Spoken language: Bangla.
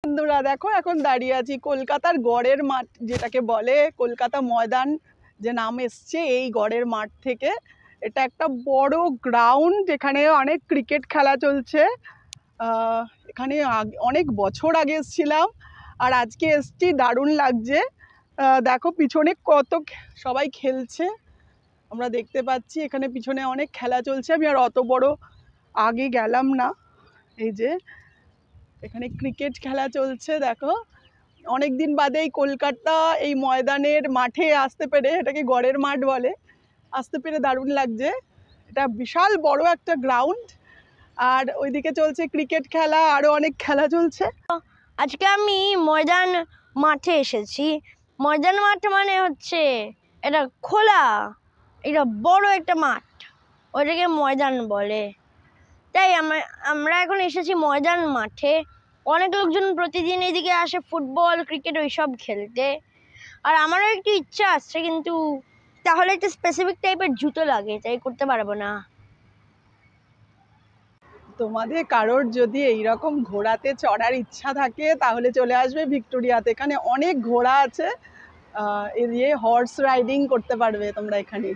বন্ধুরা দেখো এখন দাঁড়িয়ে আছি কলকাতার গড়ের মাঠ যেটাকে বলে কলকাতা ময়দান যে নাম এসছে এই গড়ের মাঠ থেকে। এটা একটা বড় গ্রাউন্ড, এখানে অনেক ক্রিকেট খেলা চলছে। এখানে অনেক বছর আগে এসেছিলাম আর আজকে এসছি, দারুণ লাগছে। দেখো পিছনে কত সবাই খেলছে আমরা দেখতে পাচ্ছি, এখানে পিছনে অনেক খেলা চলছে। আমি আর অত বড় আগে গেলাম না। এই যে এখানে ক্রিকেট খেলা চলছে দেখো, অনেক দিন বাদে এই কলকাতা এই ময়দানের মাঠে আসতে পেরে, এটাকে গড়ের মাঠ বলে, আসতে পেরে দারুণ লাগছে। এটা বিশাল বড় একটা গ্রাউন্ড আর ওইদিকে চলছে ক্রিকেট খেলা, আরও অনেক খেলা চলছে। আজকে আমি ময়দান মাঠে এসেছি। ময়দান মাঠ মানে হচ্ছে এটা খোলা, এটা বড় একটা মাঠ, ওইটাকে ময়দান বলে। তাই আমরা এখন এসেছি ময়দান মাঠে। অনেক লোকজন প্রতিদিন এদিকে আসে ফুটবল ক্রিকেট ওইসব খেলতে। আর আমারও একটু ইচ্ছা আসছে, কিন্তু তাহলে একটা স্পেসিফিক টাইপের জুতো লাগে, তাই করতে পারবো না। তোমাদের কারোর যদি এইরকম ঘোড়াতে চড়ার ইচ্ছা থাকে তাহলে চলে আসবে ভিক্টোরিয়াতে, এখানে অনেক ঘোড়া আছে। হর্স রাইডিং করতে পারবে তোমরা এখানে।